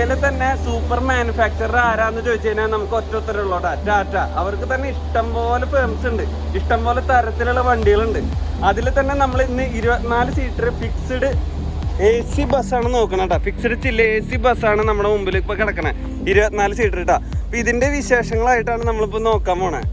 ഇന്ത്യയിലെ തന്നെ super manufacturer ആരാന്ന് ചോദിച്ചു കഴിഞ്ഞാൽ നമുക്ക് ഒറ്റ ഉത്തരവുള്ളൂടാ, ടാറ്റ. അവർക്ക് തന്നെ ഇഷ്ടംപോലെ ഫേംസ് ഉണ്ട്, ഇഷ്ടംപോലെ തരത്തിലുള്ള വണ്ടികളുണ്ട്. അതിൽ തന്നെ നമ്മൾ ഇന്ന് 24 സീറ്റർ ഫിക്സ്ഡ് AC ബസ്സാണ് നോക്കണം കേട്ടോ. ഫിക്സ്ഡ് ചില്ല AC ബസ്സാണ് നമ്മുടെ മുമ്പിൽ ഇപ്പോൾ കിടക്കണേ, 24 സീറ്റർ കേട്ടോ. അപ്പോൾ ഇതിൻ്റെ വിശേഷങ്ങളായിട്ടാണ് നമ്മളിപ്പോൾ നോക്കാൻ പോണേ.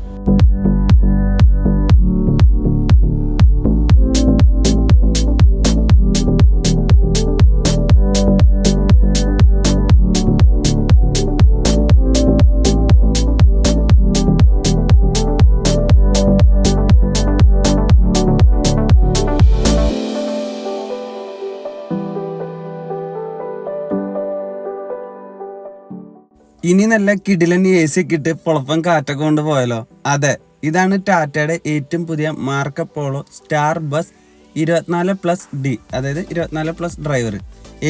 ഇനി നല്ല കിടിലൻ AC ഒക്കെ ഇട്ട് പൊളപ്പം കാറ്റൊക്കെ കൊണ്ട് പോയാലോ? അതെ, ഇതാണ് ടാറ്റയുടെ ഏറ്റവും പുതിയ mark polo star bus 24+D, അതായത് 24+ ഡ്രൈവർ.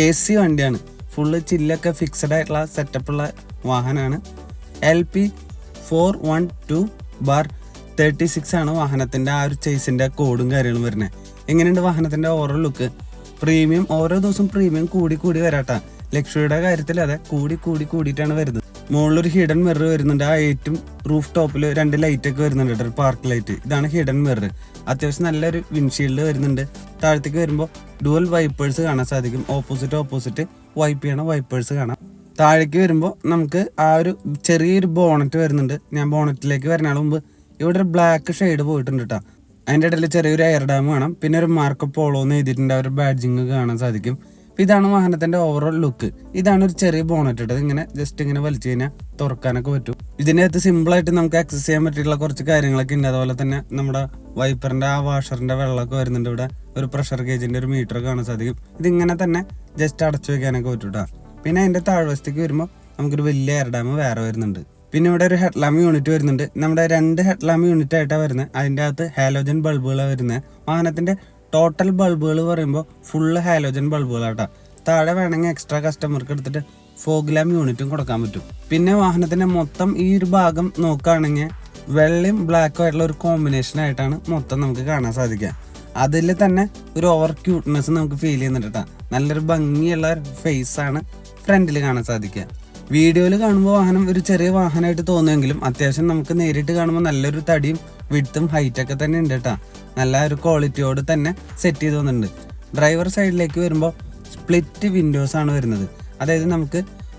AC വണ്ടിയാണ്, ഫുള്ള് ചില്ലൊക്കെ ഫിക്സഡ് ആയിട്ടുള്ള സെറ്റപ്പുള്ള വാഹനമാണ്. LP412/36 ആണ് വാഹനത്തിൻ്റെ ആ ഒരു ചേസിൻ്റെ കോഡും കാര്യങ്ങളും വരുന്നത്. എങ്ങനെയുണ്ട് വാഹനത്തിൻ്റെ ഓരോ ലുക്ക്? പ്രീമിയം, ഓരോ ദിവസം പ്രീമിയം കൂടി വരാട്ടാ. ലക്ഷറിയുടെ കാര്യത്തിൽ അതെ കൂടിയിട്ടാണ് വരുന്നത്. മുകളിലൊരു ഹിഡൻ മിറർ വരുന്നുണ്ട്. ആ ഏറ്റവും റൂഫ് ടോപ്പിൽ 2 ലൈറ്റൊക്കെ വരുന്നുണ്ട്, ഒരു പാർക്ക് ലൈറ്റ്. ഇതാണ് ഹിഡൻ മിറർ. അത്യാവശ്യം നല്ലൊരു വിൻഷീൽഡ് വരുന്നുണ്ട്. താഴത്തേക്ക് വരുമ്പോൾ ഡുവൽ വൈപ്പേഴ്സ് കാണാൻ സാധിക്കും. ഓപ്പോസിറ്റ് വൈപ്പ് ചെയ്യണ വൈപ്പേഴ്സ് കാണാം. താഴേക്ക് വരുമ്പോൾ നമുക്ക് ആ ഒരു ചെറിയൊരു ബോണറ്റ് വരുന്നുണ്ട്. ഞാൻ ബോണറ്റിലേക്ക് വരുന്നതിന് മുമ്പ് ഇവിടെ ഒരു ബ്ലാക്ക് ഷെയ്ഡ് പോയിട്ടുണ്ട് കേട്ടോ. അതിൻ്റെ ഇടയിൽ ചെറിയൊരു എയർ ഡാം കാണാം. പിന്നെ ഒരു മാർക്ക് പോളോ എന്ന് എഴുതിയിട്ടുണ്ട്, ആ ഒരു ബാഡ്ജിങ് കാണാൻ സാധിക്കും. ഇതാണ് വാഹനത്തിന്റെ ഓവറോൾ ലുക്ക്. ഇതാണ് ഒരു ചെറിയ ബോണറ്റ് ഇട്ടത്. ഇങ്ങനെ ജസ്റ്റ് ഇങ്ങനെ വലിച്ചു കഴിഞ്ഞാൽ തുറക്കാനൊക്കെ പറ്റും. ഇതിൻ്റെ അകത്ത് സിമ്പിളായിട്ട് നമുക്ക് ആക്സസ് ചെയ്യാൻ പറ്റിയിട്ടുള്ള കുറച്ച് കാര്യങ്ങളൊക്കെ ഉണ്ട്. അതുപോലെ തന്നെ നമ്മുടെ വൈപ്പറിന്റെ ആ വാഷറിന്റെ വെള്ളമൊക്കെ വരുന്നുണ്ട്. ഇവിടെ ഒരു പ്രഷർ ഗേജിന്റെ ഒരു മീറ്റർ കാണാൻ സാധിക്കും. ഇതിങ്ങനെ തന്നെ ജസ്റ്റ് അടച്ചു വെക്കാനൊക്കെ പറ്റൂട്ടാ. പിന്നെ അതിന്റെ താഴ്വശത്തേക്ക് വരുമ്പോൾ നമുക്കൊരു വലിയ എയർ ഡാം വേറെ വരുന്നുണ്ട്. പിന്നെ ഇവിടെ ഒരു ഹെഡ്ലാമ്പ് യൂണിറ്റ് വരുന്നുണ്ട്. നമ്മുടെ 2 ഹെഡ്ലാമ്പ് യൂണിറ്റ് ആയിട്ടാണ് വരുന്നത്. അതിൻ്റെ അകത്ത് ഹാലോജൻ ബൾബുകളാണ് വരുന്നത്. വാഹനത്തിന്റെ ടോട്ടൽ ബൾബുകൾ പറയുമ്പോൾ ഫുള്ള് ഹാലോജൻ ബൾബുകളാട്ടോ. താഴെ വേണമെങ്കിൽ എക്സ്ട്രാ കസ്റ്റമർക്ക് എടുത്തിട്ട് ഫോഗ് ലാമ്പ് യൂണിറ്റും കൊടുക്കാൻ പറ്റും. പിന്നെ വാഹനത്തിന്റെ മൊത്തം ഈ ഒരു ഭാഗം നോക്കുകയാണെങ്കിൽ വെള്ളയും ബ്ലാക്കും ആയിട്ടുള്ള ഒരു കോമ്പിനേഷൻ ആയിട്ടാണ് മൊത്തം നമുക്ക് കാണാൻ സാധിക്കുക. അതിൽ തന്നെ ഒരു ഓവർ ക്യൂട്ട്നെസ് നമുക്ക് ഫീൽ ചെയ്യുന്നുണ്ട് കേട്ടോ. നല്ലൊരു ഭംഗിയുള്ള ഫേസ് ആണ് ഫ്രണ്ടിൽ കാണാൻ സാധിക്കുക. വീഡിയോയിൽ കാണുമ്പോൾ വാഹനം ഒരു ചെറിയ വാഹനമായിട്ട് തോന്നുമെങ്കിലും അത്യാവശ്യം നമുക്ക് നേരിട്ട് കാണുമ്പോൾ നല്ലൊരു തടിയും വിഡ്ത്തും ഹൈറ്റൊക്കെ തന്നെ ഉണ്ട് കേട്ടോ. നല്ല ഒരു ക്വാളിറ്റിയോട് തന്നെ സെറ്റ് ചെയ്ത് വന്നിട്ടുണ്ട്. ഡ്രൈവർ സൈഡിലേക്ക് വരുമ്പോൾ സ്പ്ലിറ്റ് വിൻഡോസ് ആണ് വരുന്നത്. അതായത് നമുക്ക്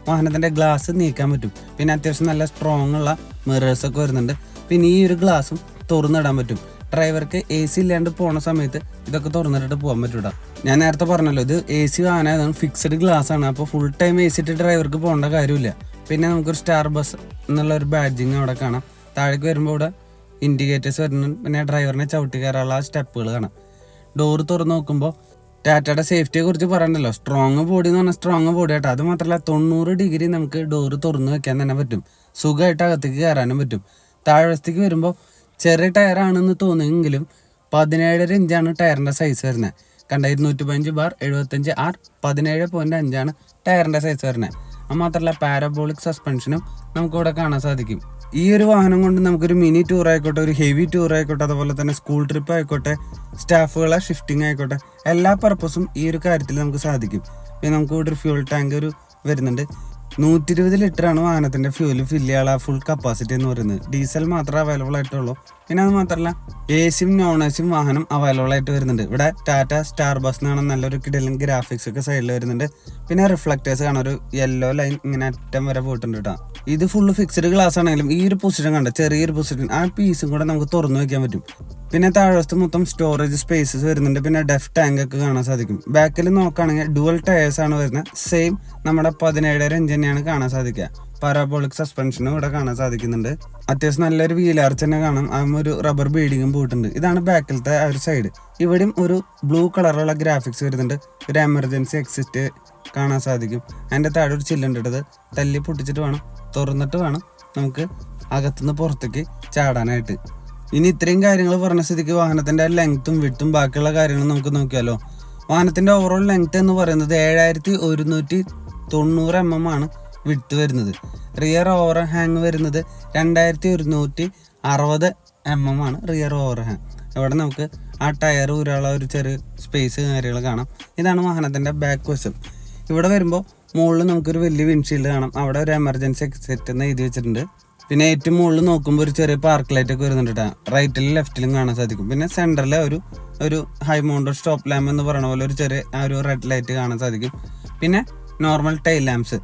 വാഹനത്തിൻ്റെ ഗ്ലാസ് നീക്കാൻ പറ്റും. പിന്നെ അത്യാവശ്യം നല്ല സ്ട്രോങ് ഉള്ള മിറേഴ്സൊക്കെ വരുന്നുണ്ട്. പിന്നെ ഈ ഒരു ഗ്ലാസും തുറന്നിടാൻ പറ്റും. ഡ്രൈവർക്ക് AC ഇല്ലാണ്ട് പോണ സമയത്ത് ഇതൊക്കെ തുറന്നിട്ടിട്ട് പോകാൻ പറ്റൂടാ. ഞാൻ നേരത്തെ പറഞ്ഞല്ലോ, ഇത് AC വാഹനമാണ്, ഫിക്സഡ് ഗ്ലാസ് ആണ്. അപ്പോൾ ഫുൾ ടൈം AC ഇട്ട് ഡ്രൈവർക്ക് പോകേണ്ട കാര്യമില്ല. പിന്നെ നമുക്കൊരു സ്റ്റാർ ബസ് എന്നുള്ള ഒരു ബാഡ്ജിങ് അവിടെ കാണാം. താഴേക്ക് വരുമ്പോൾ ഇവിടെ ഇൻഡിക്കേറ്റേഴ്സ് വരുന്നുണ്ട്. പിന്നെ ഡ്രൈവറിനെ ചവിട്ടി കയറാനുള്ള സ്റ്റെപ്പുകൾ കാണാം. ഡോറ് തുറന്ന് നോക്കുമ്പോൾ ടാറ്റയുടെ സേഫ്റ്റിയെ കുറിച്ച് പറയണ്ടല്ലോ. സ്ട്രോങ് ബോഡി എന്ന് പറഞ്ഞാൽ സ്ട്രോങ് ബോഡി ആട്ടോ. അത് മാത്രമല്ല 90 ഡിഗ്രി നമുക്ക് ഡോറ് തുറന്ന് വെക്കാൻ തന്നെ പറ്റും. സുഖമായിട്ട് അകത്തേക്ക് കയറാനും പറ്റും. താഴ്വശത്തേക്ക് വരുമ്പോൾ ചെറിയ ടയറാണെന്ന് തോന്നുമെങ്കിലും 17.5 ഇഞ്ചാണ് ടയറിൻ്റെ സൈസ് വരുന്നത്. കണ്ട 215/75R 17.5 ടയറിൻ്റെ സൈസ് വരുന്നത്. അത് മാത്രമല്ല പാരബോളിക് സസ്പെൻഷനും നമുക്കിവിടെ കാണാൻ സാധിക്കും. ഈ ഒരു വാഹനം കൊണ്ട് നമുക്കൊരു മിനി ടൂർ ആയിക്കോട്ടെ, ഒരു ഹെവി ടൂർ ആയിക്കോട്ടെ, അതുപോലെ തന്നെ സ്കൂൾ ട്രിപ്പ് ആയിക്കോട്ടെ, സ്റ്റാഫുകളെ ഷിഫ്റ്റിംഗ് ആയിക്കോട്ടെ, എല്ലാ പർപ്പസും ഈ ഒരു കാര്യത്തിൽ നമുക്ക് സാധിക്കും. പിന്നെ നമുക്ക് ഇവിടെ ഒരു ഫ്യൂൾ ടാങ്ക് വരുന്നുണ്ട്. 120 ലിറ്ററാണ് വാഹനത്തിന്റെ ഫ്യൂല് ഫില്ല് ചെയ്യാനുള്ള ഫുൾ കപ്പാസിറ്റി എന്ന് പറയുന്നത്. ഡീസൽ മാത്രമേ അവൈലബിൾ ആയിട്ടുള്ളൂ. പിന്നെ അത് മാത്രമല്ല AC-യും നോൺ-AC-യും വാഹനം അവൈലബിൾ ആയിട്ട് വരുന്നുണ്ട്. ഇവിടെ ടാറ്റ സ്റ്റാർ ബസ് എന്നാണ് നല്ലൊരു കിടലും ഗ്രാഫിക്സ് ഒക്കെ സൈഡിൽ വരുന്നുണ്ട്. പിന്നെ റിഫ്ലക്റ്റേഴ്സ് കാണാൻ ഒരു യെല്ലോ ലൈൻ ഇങ്ങനെ അറ്റം വരെ പോയിട്ടുണ്ട് കേട്ടോ. ഇത് ഫുള്ള് ഫിക്സഡ് ഗ്ലാസ് ആണെങ്കിലും ഈ ഒരു പൊസിഷൻ കണ്ട ചെറിയൊരു പൊസിഷൻ, ആ പീസും കൂടെ നമുക്ക് തുറന്നു വെക്കാൻ പറ്റും. പിന്നെ താഴ്വശത്ത് മൊത്തം സ്റ്റോറേജ് സ്പേസസ് വരുന്നുണ്ട്. പിന്നെ ഡെഫ് ടാങ്ക് ഒക്കെ കാണാൻ സാധിക്കും. ബാക്കിൽ നോക്കുകയാണെങ്കിൽ ഡുവൽ ടയേഴ്സ് ആണ് വരുന്നത്. സെയിം നമ്മുടെ 17.5 ഇഞ്ച് തന്നെയാണ് കാണാൻ സാധിക്കുക. പാരാബോളിക് സസ്പെൻഷനും ഇവിടെ കാണാൻ സാധിക്കുന്നുണ്ട്. അത്യാവശ്യം നല്ലൊരു വീൽ ആർച്ച് തന്നെ കാണാം. ഒരു റബ്ബർ ബീഡിങ്ങും പോയിട്ടുണ്ട്. ഇതാണ് ബാക്കിലത്തെ ആ ഒരു സൈഡ്. ഇവിടെയും ഒരു ബ്ലൂ കളറുള്ള ഗ്രാഫിക്സ് വരുന്നുണ്ട്. ഒരു എമർജൻസി എക്സിറ്റ് കാണാൻ സാധിക്കും. അതിൻ്റെ താഴെ ഒരു ചില്ലുണ്ട്. തല്ലി പൊട്ടിച്ചിട്ട് വേണം, തുറന്നിട്ട് വേണം നമുക്ക് അകത്തുനിന്ന് പുറത്തേക്ക് ചാടാനായിട്ട്. ഇനി ഇത്രയും കാര്യങ്ങൾ പറഞ്ഞ സ്ഥിതിക്ക് വാഹനത്തിന്റെ ലെങ്ത്തും വിട്ടും ബാക്കിയുള്ള കാര്യങ്ങളും നമുക്ക് നോക്കിയാലോ. വാഹനത്തിന്റെ ഓവറോൾ ലെങ്ത് എന്ന് പറയുന്നത് 7190 mm ആണ് വിട്ട് വരുന്നത്. റിയർ ഓവർ ഹാങ് വരുന്നത് 2160 mm ആണ് റിയർ ഓവർ ഹാങ്. ഇവിടെ നമുക്ക് ആ ടയർ ഊരാനുള്ള ഒരു ചെറിയ സ്പേസ് കാര്യങ്ങൾ കാണാം. ഇതാണ് വാഹനത്തിന്റെ ബാക്ക് വശം. ഇവിടെ വരുമ്പോൾ മുകളിൽ നമുക്കൊരു വലിയ വിൻഷീൽഡ് കാണാം. അവിടെ ഒരു എമർജൻസി എക്സിറ്റ് എന്ന് എഴുതി വെച്ചിട്ടുണ്ട്. പിന്നെ ഏറ്റവും മുകളിൽ നോക്കുമ്പോൾ ഒരു ചെറിയ പാർക്ക് ലൈറ്റ് ഒക്കെ വരുന്നുണ്ട് കേട്ടോ. റൈറ്റിലും ലെഫ്റ്റിലും കാണാൻ സാധിക്കും. പിന്നെ സെൻറ്ററിൽ ഒരു ഹൈ മൗണ്ടഡ് സ്റ്റോപ്പ് ലാമ്പ് എന്ന് പറയുന്ന പോലെ ഒരു ചെറിയ ഒരു റെഡ് ലൈറ്റ് കാണാൻ സാധിക്കും. പിന്നെ നോർമൽ ടൈൽ ലാംപ്സ്,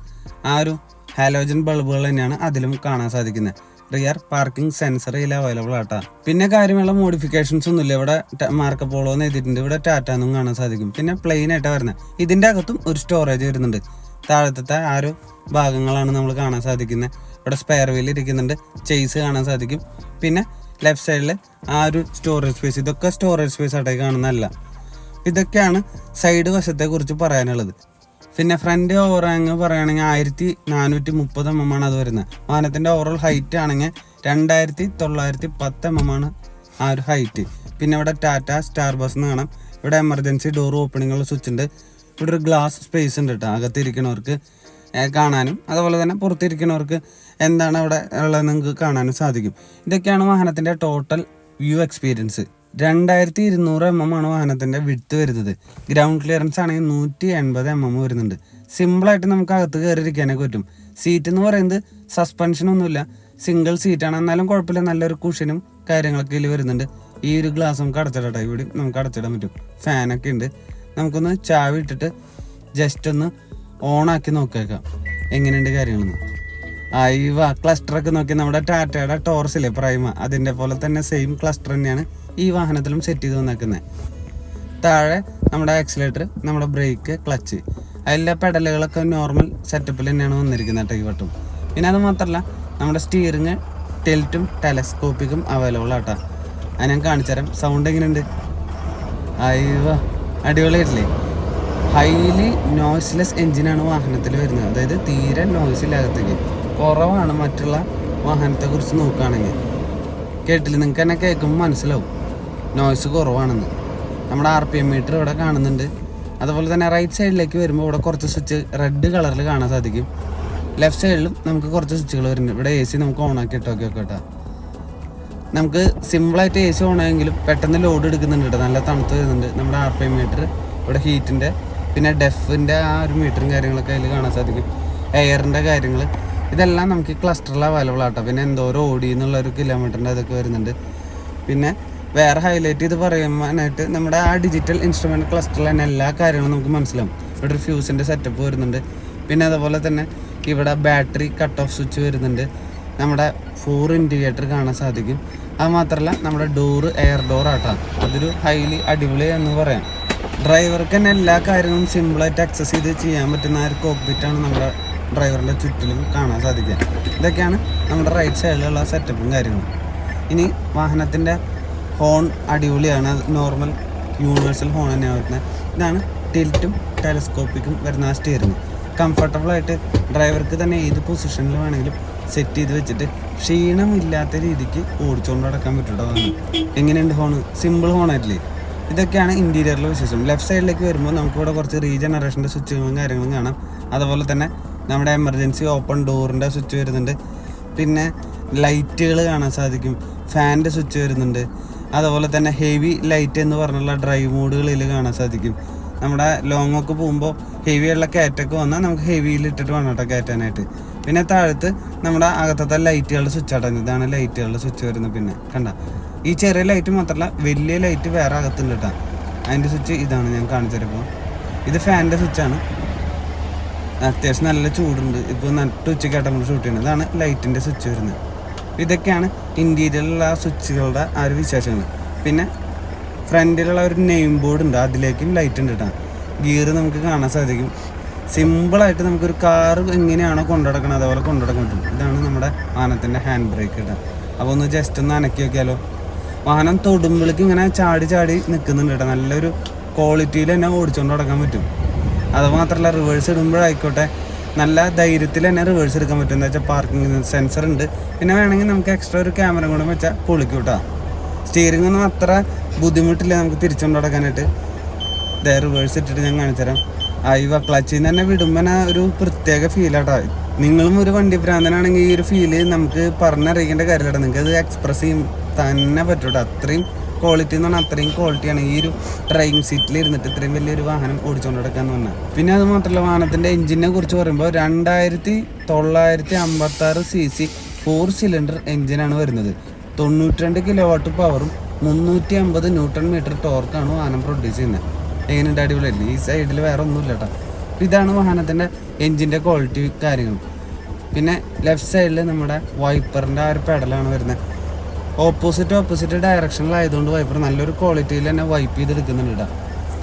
ഒരു ഹാലോജൻ ബൾബുകൾ തന്നെയാണ് അതിലും കാണാൻ സാധിക്കുന്നത്. റിയർ പാർക്കിംഗ് സെൻസർ ഇതിൽ അവൈലബിൾ ആട്ടാ. പിന്നെ കാര്യമുള്ള മോഡിഫിക്കേഷൻസ് ഒന്നുമില്ല. ഇവിടെ മാർക്കപ്പോളോ എന്ന് എഴുതിയിട്ടുണ്ട്. ഇവിടെ ടാറ്റ എന്നും കാണാൻ സാധിക്കും. പിന്നെ പ്ലെയിൻ ആയിട്ടാണ് വരുന്നത്. ഇതിൻ്റെ അകത്തും ഒരു സ്റ്റോറേജ് വരുന്നുണ്ട്. താഴത്തെ ഭാഗങ്ങളാണ് നമ്മൾ കാണാൻ സാധിക്കുന്നത്. ഇവിടെ സ്പെയർ വീൽ ഇരിക്കുന്നുണ്ട്. ചേസ് കാണാൻ സാധിക്കും. പിന്നെ ലെഫ്റ്റ് സൈഡിൽ ഒരു സ്റ്റോറേജ് സ്പേസ്. ഇതൊക്കെ സ്റ്റോറേജ് സ്പേസ് ആയിട്ടേക്ക് കാണുന്നതല്ല. ഇതൊക്കെയാണ് സൈഡ് വശത്തെ കുറിച്ച് പറയാനുള്ളത്. പിന്നെ ഫ്രണ്ട് ഓവറാങ് പറയുകയാണെങ്കിൽ 1430 mm ആണ് അത് വരുന്നത്. വാഹനത്തിൻ്റെ ഓവറോൾ ഹൈറ്റ് ആണെങ്കിൽ 2910 mm ആണ് ഒരു ഹൈറ്റ്. പിന്നെ ഇവിടെ ടാറ്റ സ്റ്റാർ ബസ് എന്ന് കാണാം. ഇവിടെ എമർജൻസി ഡോർ ഓപ്പണിങ്ങുള്ള സ്വിച്ച് ഉണ്ട്. ഇവിടെ ഒരു ഗ്ലാസ് സ്പേസ് ഉണ്ട് കേട്ടോ, അകത്തിരിക്കുന്നവർക്ക് കാണാനും അതുപോലെ തന്നെ പുറത്തിരിക്കുന്നവർക്ക് എന്താണ് അവിടെ ഉള്ളത് നിങ്ങൾക്ക് കാണാനും സാധിക്കും. ഇതൊക്കെയാണ് വാഹനത്തിൻ്റെ ടോട്ടൽ വ്യൂ എക്സ്പീരിയൻസ്. 2200 mm ആണ് വാഹനത്തിൻ്റെ വിഡ്ത്ത് വരുന്നത്. ഗ്രൗണ്ട് ക്ലിയറൻസ് ആണെങ്കിൽ 180 mm വരുന്നുണ്ട്. സിമ്പിളായിട്ട് നമുക്ക് അകത്ത് കയറിയിരിക്കാനൊക്കെ പറ്റും. സീറ്റ് എന്ന് പറയുന്നത് സസ്പെൻഷനൊന്നുമില്ല, സിംഗിൾ സീറ്റാണ്. എന്നാലും കുഴപ്പമില്ല, നല്ലൊരു കുഷനും കാര്യങ്ങളൊക്കെ ഇതിൽ വരുന്നുണ്ട്. ഈ ഒരു ഗ്ലാസ് നമുക്ക് അടച്ചിടട്ടെ, ഇവിടെ നമുക്ക് അടച്ചിടാൻ പറ്റും. ഫാനൊക്കെ ഉണ്ട്. നമുക്കൊന്ന് ചാവി ഇട്ടിട്ട് ജസ്റ്റ് ഒന്ന് ഓണാക്കി നോക്കിയേക്കാം എങ്ങനെയുണ്ട് കാര്യങ്ങളെന്ന്. ക്ലസ്റ്ററൊക്കെ നോക്കി നമ്മുടെ ടാറ്റയുടെ ടോർസില്ലേ പ്രൈമ, അതിൻ്റെ പോലെ തന്നെ സെയിം ക്ലസ്റ്റർ തന്നെയാണ് ഈ വാഹനത്തിലും സെറ്റ് ചെയ്ത് വന്നേക്കുന്നത്. താഴെ നമ്മുടെ ആക്സിലേറ്റർ, നമ്മുടെ ബ്രേക്ക്, ക്ലച്ച്, അതിലെ പെഡലുകളൊക്കെ നോർമൽ സെറ്റപ്പിൽ തന്നെയാണ് വന്നിരിക്കുന്നത് കേട്ടോ ഈ വട്ടം. പിന്നെ അത് മാത്രമല്ല നമ്മുടെ സ്റ്റിയറിങ് ടിൽറ്റും ടെലസ്കോപ്പിക്കും അവൈലബിൾ ആട്ടോ. അത് ഞാൻ കാണിച്ചു തരാം. സൗണ്ട് എങ്ങനെയുണ്ട്? അടിപൊളിയായിട്ടില്ലേ? ഹൈലി നോയ്സ്ലെസ് എൻജിനാണ് വാഹനത്തിൽ വരുന്നത്. അതായത് തീരെ നോയ്സിലകത്തേക്ക് കുറവാണ് മറ്റുള്ള വാഹനത്തെക്കുറിച്ച് നോക്കുകയാണെങ്കിൽ. കേട്ടില്ല, നിങ്ങൾക്ക് തന്നെ കേൾക്കുമ്പോൾ മനസ്സിലാവും നോയ്സ് കുറവാണെന്ന്. നമ്മുടെ RPM മീറ്റർ ഇവിടെ കാണുന്നുണ്ട്. അതുപോലെ തന്നെ റൈറ്റ് സൈഡിലേക്ക് വരുമ്പോൾ ഇവിടെ കുറച്ച് സ്വിച്ച് റെഡ് കളറിൽ കാണാൻ സാധിക്കും. ലെഫ്റ്റ് സൈഡിലും നമുക്ക് കുറച്ച് സ്വിച്ചുകൾ വരുന്നുണ്ട്. ഇവിടെ AC നമുക്ക് ഓണാക്കി ഇട്ടോക്കി കേട്ടോ. നമുക്ക് സിമ്പിളായിട്ട് AC ഓണായെങ്കിലും പെട്ടെന്ന് ലോഡ് എടുക്കുന്നുണ്ട് കേട്ടോ. നല്ല തണുത്ത് വരുന്നുണ്ട്. നമ്മുടെ RPM മീറ്റർ, ഇവിടെ ഹീറ്റിൻ്റെ, പിന്നെ ഡെഫിൻ്റെ ഒരു മീറ്ററും കാര്യങ്ങളൊക്കെ അതിൽ കാണാൻ സാധിക്കും. എയറിൻ്റെ കാര്യങ്ങൾ ഇതെല്ലാം നമുക്ക് ക്ലസ്റ്ററിൽ അവൈലബിൾ ആട്ടോ. പിന്നെ എന്തോരം ഓടി എന്നുള്ളൊരു കിലോമീറ്ററിൻ്റെ അതൊക്കെ വരുന്നുണ്ട്. പിന്നെ വേറെ ഹൈലൈറ്റ് ചെയ്ത് പറയാനായിട്ട് നമ്മുടെ ഡിജിറ്റൽ ഇൻസ്ട്രുമെൻറ്റ് ക്ലസ്റ്ററിൽ തന്നെ എല്ലാ കാര്യങ്ങളും നമുക്ക് മനസ്സിലാവും. ഇവിടെ ഒരു ഫ്യൂസിൻ്റെ സെറ്റപ്പ് വരുന്നുണ്ട്. പിന്നെ അതുപോലെ തന്നെ ഇവിടെ ബാറ്ററി കട്ട് ഓഫ് സ്വിച്ച് വരുന്നുണ്ട്. നമ്മുടെ 4 ഇൻഡിക്കേറ്റർ കാണാൻ സാധിക്കും. അത് മാത്രമല്ല നമ്മുടെ ഡോറ് എയർ ഡോർ ആട്ടോ. അതൊരു ഹൈലി അടിപൊളി എന്ന് പറയാം. ഡ്രൈവർക്ക് തന്നെ എല്ലാ കാര്യങ്ങളും സിമ്പിളായിട്ട് ആക്സസ് ചെയ്ത് ചെയ്യാൻ പറ്റുന്ന ഒരു കോക്പിറ്റാണ് നമ്മുടെ ഡ്രൈവറിൻ്റെ ചുറ്റിലും കാണാൻ സാധിക്കുക. ഇതൊക്കെയാണ് നമ്മുടെ റൈറ്റ് സൈഡിലുള്ള സെറ്റപ്പും കാര്യങ്ങളും. ഇനി വാഹനത്തിൻ്റെ ഹോൺ അടിപൊളിയാണ്. നോർമൽ യൂണിവേഴ്സൽ ഹോൺ തന്നെയാണ് വരുന്നത്. ഇതാണ് ടിൽറ്റും ടെലസ്കോപ്പിക്കും വരുന്ന സ്റ്റിയറിങ്. കംഫർട്ടബിളായിട്ട് ഡ്രൈവർക്ക് തന്നെ ഏത് പൊസിഷനിൽ വേണമെങ്കിലും സെറ്റ് ചെയ്ത് വെച്ചിട്ട് ക്ഷീണമില്ലാത്ത രീതിക്ക് ഓടിച്ചുകൊണ്ട് നടക്കാൻ പറ്റും. എങ്ങനെയുണ്ട് ഹോണ്? സിമ്പിൾ ഹോണായിട്ടില്ലേ? ഇതൊക്കെയാണ് ഇൻറ്റീരിയറിൽ വിശേഷം. ലെഫ്റ്റ് സൈഡിലേക്ക് വരുമ്പോൾ നമുക്കിവിടെ കുറച്ച് റീജനറേഷൻ്റെ സ്വിച്ചുകളും കാര്യങ്ങളും കാണാം. അതുപോലെ തന്നെ നമ്മുടെ എമർജൻസി ഓപ്പൺ ഡോറിൻ്റെ സ്വിച്ച് വരുന്നുണ്ട്. പിന്നെ ലൈറ്റുകൾ കാണാൻ സാധിക്കും. ഫാനിൻ്റെ സ്വിച്ച് വരുന്നുണ്ട്. അതുപോലെ തന്നെ ഹെവി ലൈറ്റ് എന്ന് പറഞ്ഞുള്ള ഡ്രൈവ് മോഡുകളിൽ കാണാൻ സാധിക്കും. നമ്മുടെ ലോങ്ങൊക്കെ പോകുമ്പോൾ ഹെവിയുള്ള കയറ്റൊക്കെ വന്നാൽ നമുക്ക് ഹെവിയിൽ ഇട്ടിട്ട് വേണം കേട്ടോ കയറ്റാനായിട്ട്. പിന്നെ താഴത്ത് നമ്മുടെ അകത്തത്തെ ലൈറ്റുകളുടെ സ്വിച്ച് അടഞ്ഞു. ഇതാണ് ലൈറ്റുകളുടെ സ്വിച്ച് വരുന്നത്. പിന്നെ കണ്ട ഈ ചെറിയ ലൈറ്റ് മാത്രമല്ല വലിയ ലൈറ്റ് വേറെ അകത്തുണ്ട് കേട്ടോ. അതിൻ്റെ സ്വിച്ച് ഇതാണ് ഞാൻ കാണിച്ചപ്പോൾ. ഇത് ഫാനിൻ്റെ സ്വിച്ചാണ്. അത്യാവശ്യം നല്ല ചൂടുണ്ട്. ഇപ്പോൾ നട്ട് ഉച്ചയ്ക്കായിട്ട് നമ്മൾ ഷൂട്ട് ചെയ്യുന്നത്. ഇതാണ് ലൈറ്റിൻ്റെ സ്വിച്ച് വരുന്നത്. ഇതൊക്കെയാണ് ഇൻറ്റീരിയറിലുള്ള സ്വിച്ചുകളുടെ ഒരു വിശേഷങ്ങൾ. പിന്നെ ഫ്രണ്ടിലുള്ള ഒരു നെയിം ബോർഡ് ഉണ്ട്, അതിലേക്കും ലൈറ്റ് ഉണ്ട് കേട്ടോ. ഗിയർ നമുക്ക് കാണാൻ സാധിക്കും. സിമ്പിളായിട്ട് നമുക്കൊരു കാറ് എങ്ങനെയാണോ കൊണ്ടുനടക്കണം അതേപോലെ കൊണ്ടുനടക്കാൻ പറ്റും. ഇതാണ് നമ്മുടെ വാഹനത്തിൻ്റെ ഹാൻഡ് ബ്രേക്ക് കേട്ടോ. അപ്പോൾ ഒന്ന് ജസ്റ്റ് ഒന്ന് അനക്കി നോക്കിയാലോ. വാഹനം തൊടുമ്പോഴേക്ക് ഇങ്ങനെ ചാടി ചാടി നിൽക്കുന്നുണ്ട് കേട്ടോ. നല്ലൊരു ക്വാളിറ്റിയിൽ തന്നെ ഓടിച്ചുകൊണ്ട് നടക്കാൻ പറ്റും. അതുമാത്രമല്ല റിവേഴ്സ് ഇടുമ്പോഴായിക്കോട്ടെ നല്ല ധൈര്യത്തിൽ തന്നെ റിവേഴ്സ് എടുക്കാൻ പറ്റും. എന്താ വെച്ചാൽ പാർക്കിംഗ് സെൻസർ ഉണ്ട്. പിന്നെ വേണമെങ്കിൽ നമുക്ക് എക്സ്ട്രാ ഒരു ക്യാമറ കൂടെ വെച്ചാൽ പൊളിക്കും കേട്ടോ. സ്റ്റിയറിംഗ് ഒന്നും അത്ര ബുദ്ധിമുട്ടില്ല നമുക്ക് തിരിച്ചുകൊണ്ട് നടക്കാനായിട്ട്. റിവേഴ്സ് ഇട്ടിട്ട് ഞാൻ കാണിച്ചു തരാം. ക്ലച്ചിൽ നിന്ന് തന്നെ വിടുമ്പോൾ ഒരു പ്രത്യേക ഫീലാട്ടോ. നിങ്ങളും ഒരു വണ്ടി ഭ്രാന്തനാണെങ്കിൽ ഈ ഒരു ഫീല് നമുക്ക് പറഞ്ഞറിയിക്കേണ്ട കാര്യമില്ല. നിങ്ങൾക്ക് അത് എക്സ്പ്രസ് ചെയ്യും തന്നെ പറ്റൂട്ടോ. അത്രയും ക്വാളിറ്റി എന്ന് പറഞ്ഞാൽ അത്രയും ക്വാളിറ്റിയാണ് ഈ ഒരു ഡ്രൈവിംഗ് സീറ്റിൽ ഇരുന്നിട്ട് ഇത്രയും വലിയൊരു വാഹനം ഓടിച്ചുകൊണ്ട് നടക്കാന്ന് പറഞ്ഞാൽ. പിന്നെ അത് മാത്രമല്ല, വാഹനത്തിൻ്റെ എഞ്ചിനെ കുറിച്ച് പറയുമ്പോൾ 2956 cc 4 സിലിണ്ടർ എഞ്ചിനാണ് വരുന്നത്. 92 കിലോവാട്ട് പവറും 350 ന്യൂട്ടൺ മീറ്റർ ടോർക്കാണ് വാഹനം പ്രൊഡ്യൂസ് ചെയ്യുന്നത്. എങ്ങനെയുണ്ട്? അടിപൊളിയല്ലേ? ഈ സൈഡിൽ വേറെ ഒന്നുമില്ല കേട്ടോ. ഇതാണ് വാഹനത്തിൻ്റെ എഞ്ചിൻ്റെ ക്വാളിറ്റി കാര്യങ്ങൾ. പിന്നെ ലെഫ്റ്റ് സൈഡിൽ നമ്മുടെ വൈപ്പറിൻ്റെ ആ ഒരു പെഡലാണ് വരുന്നത്. ഓപ്പോസിറ്റ് ഡയറക്ഷനിലായതുകൊണ്ട് വൈപ്പർ നല്ലൊരു ക്വാളിറ്റിയിൽ തന്നെ വൈപ്പ് ചെയ്തെടുക്കുന്നുണ്ട് കേട്ടോ.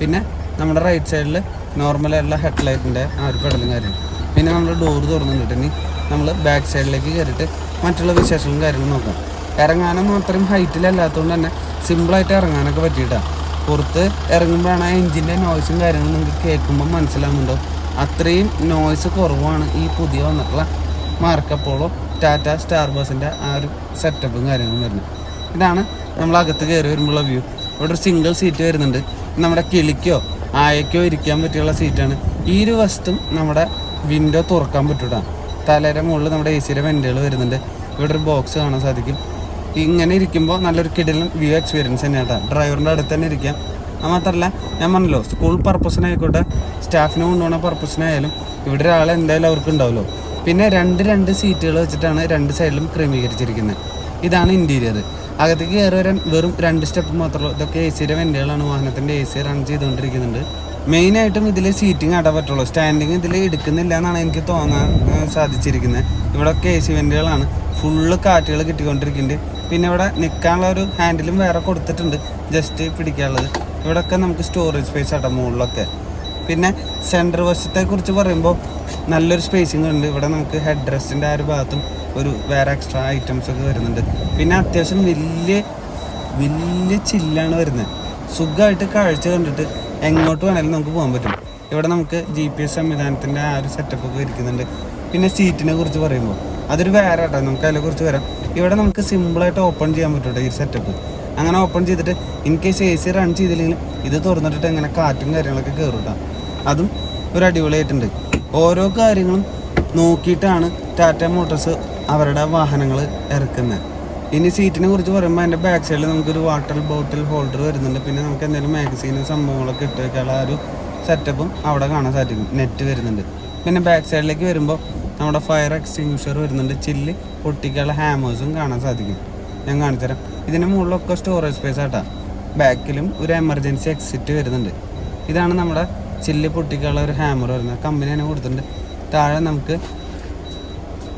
പിന്നെ നമ്മുടെ റൈറ്റ് സൈഡിൽ നോർമലായിട്ടുള്ള ഹെഡ്ലൈറ്റിൻ്റെ ആ ഒരു പെഡലും കാര്യങ്ങളും. പിന്നെ നമ്മൾ ഡോർ തുറന്നിട്ട് ഇനി നമ്മൾ ബാക്ക് സൈഡിലേക്ക് കയറിയിട്ട് മറ്റുള്ള വിശേഷങ്ങളും കാര്യങ്ങളും നോക്കാം. ഇറങ്ങാനൊന്നും അത്രയും ഹൈറ്റിലല്ലാത്തതുകൊണ്ട് തന്നെ സിമ്പിളായിട്ട് ഇറങ്ങാനൊക്കെ പറ്റിയിട്ടാണ്. പുറത്ത് ഇറങ്ങുമ്പോഴാണ് ആ എഞ്ചിൻ്റെ നോയ്സും കാര്യങ്ങളും നിങ്ങൾക്ക് കേൾക്കുമ്പോൾ മനസ്സിലാവുന്നുണ്ടോ. അത്രയും നോയ്സ് കുറവാണ് ഈ പുതിയ വന്നിട്ടുള്ള മാർക്കപ്പോളോ ടാറ്റ സ്റ്റാർ ബസിൻ്റെ ആ ഒരു സെറ്റപ്പും കാര്യങ്ങളും വരുന്നത്. ഇതാണ് നമ്മളകത്ത് കയറി വരുമ്പോഴുള്ള വ്യൂ. ഇവിടെ ഒരു സിംഗിൾ സീറ്റ് വരുന്നുണ്ട്. നമ്മുടെ കിളിക്കോ ആയക്കോ ഇരിക്കാൻ പറ്റിയുള്ള സീറ്റാണ്. ഈ ഒരു വശത്തും നമ്മുടെ വിൻഡോ തുറക്കാൻ പറ്റൂട്ടാ. തലയുടെ മുകളിൽ നമ്മുടെ AC വെൻറ്റുകൾ വരുന്നുണ്ട്. ഇവിടെ ഒരു ബോക്സ് കാണാൻ സാധിക്കും. ഇങ്ങനെ ഇരിക്കുമ്പോൾ നല്ലൊരു കിടിലൻ വ്യൂ എക്സ്പീരിയൻസ് തന്നെയാണ് കേട്ടോ. ഡ്രൈവറിൻ്റെ അടുത്ത് തന്നെ ഇരിക്കാം. അത് മാത്രമല്ല, ഞാൻ പറഞ്ഞല്ലോ, സ്കൂൾ പർപ്പസിനായിക്കോട്ടെ സ്റ്റാഫിനെ കൊണ്ടുപോകുന്ന പർപ്പസിനായാലും ഇവിടെ ഒരാൾ എന്തായാലും അവർക്ക് ഉണ്ടാവുമല്ലോ. പിന്നെ രണ്ട് സീറ്റുകൾ വെച്ചിട്ടാണ് രണ്ട് സൈഡിലും ക്രമീകരിച്ചിരിക്കുന്നത്. ഇതാണ് ഇൻറ്റീരിയർ. അകത്തേക്ക് കയറി വരാൻ വെറും 2 സ്റ്റെപ്പ് മാത്രമേ. ഇതൊക്കെ AC വെൻറ്റുകളാണ്. വാഹനത്തിൻ്റെ AC റൺ ചെയ്തുകൊണ്ടിരിക്കുന്നുണ്ട്. മെയിനായിട്ടും ഇതിൽ സീറ്റിംഗ് ആടാൻ പറ്റുള്ളൂ. സ്റ്റാൻഡിങ് ഇതിൽ എടുക്കുന്നില്ല എന്നാണ് എനിക്ക് തോന്നാൻ സാധിച്ചിരിക്കുന്നത്. ഇവിടെയൊക്കെ AC വെൻറ്റുകളാണ്. ഫുള്ള് കാറ്റുകൾ കിട്ടിക്കൊണ്ടിരിക്കുന്നുണ്ട്. പിന്നെ ഇവിടെ നിൽക്കാനുള്ള ഒരു ഹാൻഡിലും വേറെ കൊടുത്തിട്ടുണ്ട്, ജസ്റ്റ് പിടിക്കാനുള്ളത്. ഇവിടെയൊക്കെ നമുക്ക് സ്റ്റോറേജ് സ്പേസ് ആട്ടോ മുകളിലൊക്കെ. പിന്നെ സെൻറ്റർ വശത്തെ കുറിച്ച് പറയുമ്പോൾ നല്ലൊരു സ്പേസിങ് ഉണ്ട്. ഇവിടെ നമുക്ക് ഹെഡ് റെസ്റ്റിൻ്റെ ആ ഒരു ഭാഗത്തും ഒരു വേറെ എക്സ്ട്രാ ഐറ്റംസ് ഒക്കെ വരുന്നുണ്ട്. പിന്നെ അത്യാവശ്യം വലിയ ചില്ലാണ് വരുന്നത്. സുഖമായിട്ട് കാഴ്ച കണ്ടിട്ട് എങ്ങോട്ട് വേണമെങ്കിലും നമുക്ക് പോകാൻ പറ്റും. ഇവിടെ നമുക്ക് GPS സംവിധാനത്തിൻ്റെ ആ ഒരു സെറ്റപ്പൊക്കെ ഇരിക്കുന്നുണ്ട്. പിന്നെ സീറ്റിനെ കുറിച്ച് പറയുമ്പോൾ അതൊരു വേറെ ആട്ടോ, നമുക്ക് അതിനെക്കുറിച്ച് വരാം. ഇവിടെ നമുക്ക് സിമ്പിളായിട്ട് ഓപ്പൺ ചെയ്യാൻ പറ്റും ഈ സെറ്റപ്പ്. അങ്ങനെ ഓപ്പൺ ചെയ്തിട്ട് ഇൻ കേസ് AC റൺ ചെയ്തില്ലെങ്കിൽ ഇത് തുറന്നിട്ടിട്ട് എങ്ങനെ കാറ്റും കാര്യങ്ങളൊക്കെ കയറും. അതും ഒരു അടിപൊളിയായിട്ടുണ്ട്. ഓരോ കാര്യങ്ങളും നോക്കിയിട്ടാണ് ടാറ്റ മോട്ടോഴ്സ് അവരുടെ വാഹനങ്ങൾ ഇറക്കുന്നത്. ഇനി സീറ്റിനെ കുറിച്ച് പറയുമ്പോൾ അതിൻ്റെ ബാക്ക് സൈഡിൽ നമുക്കൊരു വാട്ടർ ബോട്ടിൽ ഹോൾഡർ വരുന്നുണ്ട്. പിന്നെ നമുക്ക് എന്തെങ്കിലും മാഗസീനും സംഭവങ്ങളൊക്കെ ഇട്ട് വെക്കാനുള്ള ആ ഒരു സെറ്റപ്പും അവിടെ കാണാൻ സാധിക്കും. നെറ്റ് വരുന്നുണ്ട്. പിന്നെ ബാക്ക് സൈഡിലേക്ക് വരുമ്പോൾ നമ്മുടെ ഫയർ എക്സ്റ്റിങ്വിഷർ വരുന്നുണ്ട്. ചില്ല് പൊട്ടിക്കാനുള്ള ഹാമേഴ്സും കാണാൻ സാധിക്കും. ഞാൻ കാണിച്ചുതരാം. ഇതിൻ്റെ മുകളിലൊക്കെ സ്റ്റോറേജ് സ്പേസ് ആട്ടാ. ബാക്കിലും ഒരു എമർജൻസി എക്സിറ്റ് വരുന്നുണ്ട്. ഇതാണ് നമ്മുടെ ചില്ല് പൊട്ടിക്കാനുള്ള ഒരു ഹാമർ വരുന്നത്. കമ്പനി തന്നെ കൊടുത്തിട്ടുണ്ട്. താഴെ നമുക്ക്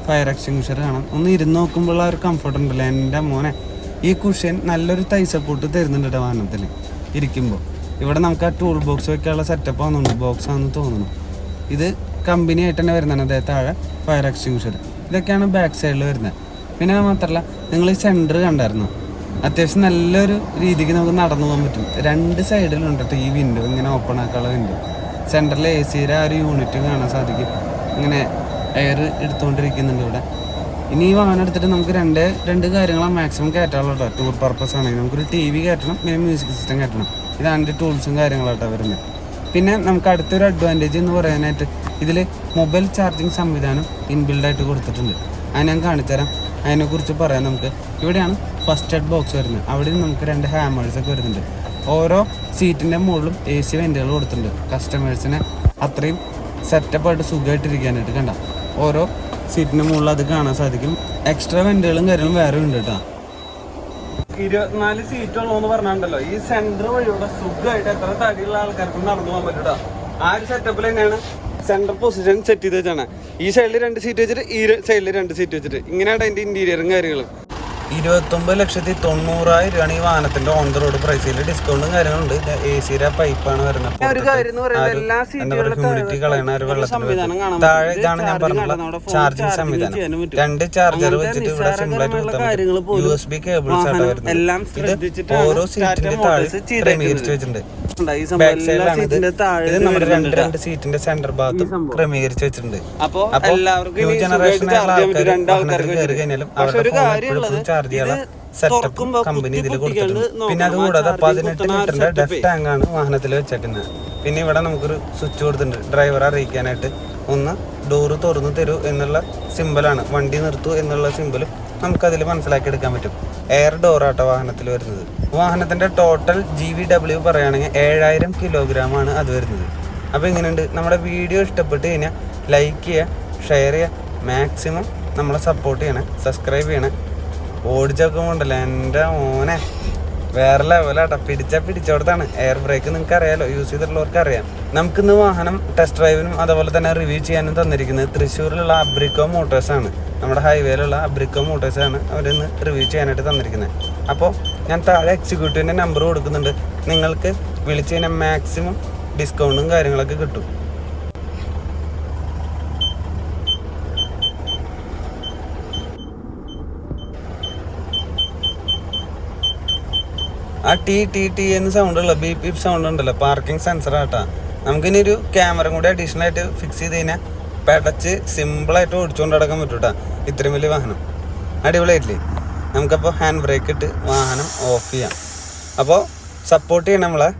ഫയർ എക്സ്റ്റിങ്വിഷർ കാണാം. ഒന്ന് ഇരുന്ന് നോക്കുമ്പോൾ ആ ഒരു കംഫർട്ട് ഉണ്ടല്ലോ. എൻ്റെ മോനെ, ഈ കുഷ്യൻ നല്ലൊരു തൈ സപ്പോർട്ട് തരുന്നുണ്ട് കേട്ടോ വാഹനത്തിൽ ഇരിക്കുമ്പോൾ. ഇവിടെ നമുക്ക് ആ ടൂൾ ബോക്സ് വെക്കാനുള്ള സെറ്റപ്പ് ആണെന്നുണ്ട്, ബോക്സ് ആണെന്ന് തോന്നുന്നു. ഇത് കമ്പനി ആയിട്ട് തന്നെ വരുന്നതാണ്. അതേ താഴെ ഫയർ എക്സ്റ്റിങ്വിഷർ. ഇതൊക്കെയാണ് ബാക്ക് സൈഡിൽ വരുന്നത്. പിന്നെ അത് മാത്രമല്ല, നിങ്ങൾ ഈ സെൻറ്റർ കണ്ടായിരുന്നു. അത്യാവശ്യം നല്ലൊരു രീതിക്ക് നമുക്ക് നടന്നു പോകാൻ പറ്റും. 2 സൈഡിലുണ്ട് കേട്ടോ ഈ വിൻഡോ, ഇങ്ങനെ ഓപ്പൺ ആക്കാനുള്ള വിൻഡോ. സെൻറ്ററിൽ AC-യുടെ ആ ഒരു യൂണിറ്റ് കാണാൻ സാധിക്കും. ഇങ്ങനെ എയർ എടുത്തുകൊണ്ടിരിക്കുന്നുണ്ട് ഇവിടെ. ഇനി ഈ വാഹനം എടുത്തിട്ട് നമുക്ക് രണ്ട് കാര്യങ്ങളാണ് മാക്സിമം കയറ്റാനുള്ളൂ കേട്ടോ. ടൂർ പർപ്പസ് ആണെങ്കിൽ നമുക്കൊരു TV കയറ്റണം, പിന്നെ മ്യൂസിക് സിസ്റ്റം കയറ്റണം. ഇതാണ് എൻ്റെ ടൂൾസും കാര്യങ്ങളാട്ടോ വരുന്നത്. പിന്നെ നമുക്ക് അടുത്തൊരു അഡ്വാൻറ്റേജ് എന്ന് പറയാനായിട്ട് ഇതിൽ മൊബൈൽ ചാർജിങ് സംവിധാനം ഇൻബിൽഡായിട്ട് കൊടുത്തിട്ടുണ്ട്. അത് ഞാൻ കാണിച്ചുതരാം. അതിനെക്കുറിച്ച് പറയാം. നമുക്ക് ഇവിടെയാണ് ഫസ്റ്റ് എയ്ഡ് ബോക്സ് വരുന്നത്. അവിടെ നമുക്ക് 2 ഹാമേഴ്സൊക്കെ വരുന്നുണ്ട്. ഓരോ സീറ്റിൻ്റെ മുകളിലും AC വെൻറ്റുകൾ കൊടുത്തിട്ടുണ്ട്. കസ്റ്റമേഴ്സിനെ അത്രയും സെറ്റപ്പായിട്ട് സുഖമായിട്ടിരിക്കാനായിട്ട് കണ്ട ഓരോ സീറ്റിൻ്റെ മുകളിൽ അത് കാണാൻ സാധിക്കും. എക്സ്ട്രാ വെൻറ്റുകളും കാര്യങ്ങളും വേറെ ഉണ്ട് കേട്ടോ. 24 സീറ്റുള്ളൂന്ന് പറഞ്ഞിട്ടുണ്ടല്ലോ. ഈ സെൻറ്റർ വഴിയുള്ള സുഖമായിട്ട് എത്ര തടിയുള്ള ആൾക്കാർക്കും നടന്നു പോകാൻ പറ്റൂട്ടോ. ആ ഒരു സെറ്റപ്പിൽ തന്നെയാണ് സെൻട്രൽ പൊസിഷൻ സെറ്റ് ചെയ്ത് വെച്ചാണ്. ഈ സൈഡിൽ 2 സീറ്റ് വെച്ചിട്ട് ഈ സൈഡിൽ 2 സീറ്റ് വെച്ചിട്ട് ഇങ്ങനെയാണ് അതിൻ്റെ ഇൻറ്റീരിയറും കാര്യങ്ങളും. 29,90,000 രൂപയാണ് ഈ വാഹനത്തിന്റെ ഓൺ ദ റോഡ് പ്രൈസിൽ. ഡിസ്കൗണ്ടും കാര്യങ്ങളുണ്ട്. AC-യുടെ പൈപ്പാണ് വരുന്നത്. ഹ്യൂമിഡിറ്റി കളയണ ഒരു വെള്ളത്തിന്റെ താഴെ ഇതാണ് ഞാൻ പറഞ്ഞ ചാർജിങ് സംവിധാനം. 2 ചാർജർ വെച്ചിട്ട് ഇവിടെ സിമ്പിളായിട്ട് USB കേബിൾസ് ആയിട്ട് വരുന്നത്. ഇത് ഓരോ സീറ്റിന്റെ താഴെ ക്രമീകരിച്ച് വെച്ചിട്ടുണ്ട്. ബാക്ക് സൈഡിലാണ് ഇത് നമ്മുടെ 2 സീറ്റിന്റെ സെന്റർ ഭാഗത്തും ക്രമീകരിച്ച് വെച്ചിട്ടുണ്ട്. അപ്പൊ ന്യൂ ജനറേഷൻ ആൾക്കാർ കയറി കഴിഞ്ഞാലും അവരുടെ ഫോൺ ചാർജ് ചെയ്യാനുള്ള സെറ്റപ്പ് കമ്പനി ഇതിൽ കൊടുത്തിട്ടുണ്ട്. പിന്നെ അതുകൂടാതെ 18 ലിറ്ററിന്റെ ഡെഫ് ടാങ്ക് ആണ് വാഹനത്തിൽ വെച്ചേക്കുന്നത്. പിന്നെ ഇവിടെ നമുക്കൊരു സ്വിച്ച് കൊടുത്തിട്ടുണ്ട് ഡ്രൈവറെ അറിയിക്കാനായിട്ട്. ഒന്ന് ഡോറ് തുറന്നു തരൂ എന്നുള്ള സിമ്പിളാണ്, വണ്ടി നിർത്തൂ എന്നുള്ള സിമ്പിൾ നമുക്കതിൽ മനസ്സിലാക്കി എടുക്കാൻ പറ്റും. എയർ ഡോറാട്ടോ വാഹനത്തിൽ വരുന്നത്. വാഹനത്തിൻ്റെ ടോട്ടൽ GVW പറയുകയാണെങ്കിൽ 7000 കിലോഗ്രാമാണ് അത് വരുന്നത്. അപ്പോൾ ഇങ്ങനെയുണ്ട്. നമ്മുടെ വീഡിയോ ഇഷ്ടപ്പെട്ട് കഴിഞ്ഞാൽ ലൈക്ക് ചെയ്യുക, ഷെയർ ചെയ്യുക, മാക്സിമം നമ്മളെ സപ്പോർട്ട് ചെയ്യണേ, സബ്സ്ക്രൈബ് ചെയ്യണേ. ഓടിച്ചൊക്കെ ഉണ്ടല്ലോ എൻ്റെ മോനെ വേറെ ലെവലാട്ടോ. പിടിച്ചോടത്താണ്. എയർ ബ്രേക്ക് നിങ്ങൾക്ക് അറിയാലോ, യൂസ് ചെയ്തിട്ടുള്ളവർക്ക് അറിയാം. നമുക്കിന്ന് വാഹനം ടെസ്റ്റ് ഡ്രൈവിനും അതുപോലെ തന്നെ റിവ്യൂ ചെയ്യാനും തന്നിരിക്കുന്നത് തൃശ്ശൂരിലുള്ള അബ്രിക്കോ മോട്ടോഴ്സാണ്. നമ്മുടെ ഹൈവേയിലുള്ള അബ്രിക്കോ മോട്ടോഴ്സാണ് അവരിന്ന് റിവ്യൂ ചെയ്യാനായിട്ട് തന്നിരിക്കുന്നത്. അപ്പോൾ ഞാൻ താഴെ എക്സിക്യൂട്ടീവിൻ്റെ നമ്പർ കൊടുക്കുന്നുണ്ട്. നിങ്ങൾക്ക് വിളിച്ച് കഴിഞ്ഞാൽ മാക്സിമം ഡിസ്കൗണ്ടും കാര്യങ്ങളൊക്കെ കിട്ടും. ആ ടി എന്ന് സൗണ്ട് ഉള്ള ബീപ്പ് സൗണ്ട് ഉണ്ടല്ലോ, പാർക്കിംഗ് സെൻസർ ആട്ടാ. നമുക്കിനി ഒരു ക്യാമറ കൂടി അഡീഷണൽ ആയിട്ട് ഫിക്സ് ചെയ്ത് കഴിഞ്ഞാൽ പെടച്ച് സിമ്പിളായിട്ട് ഓടിച്ചുകൊണ്ട് നടക്കാൻ പറ്റും കേട്ടോ. ഇത്രയും വലിയ വാഹനം അടിപൊളിയായിട്ടില്ലേ? നമുക്കപ്പോൾ ഹാൻഡ് ബ്രേക്ക് ഇട്ട് വാഹനം ഓഫ് ചെയ്യാം. അപ്പോൾ സപ്പോർട്ട് ചെയ്യണം നമ്മളെ.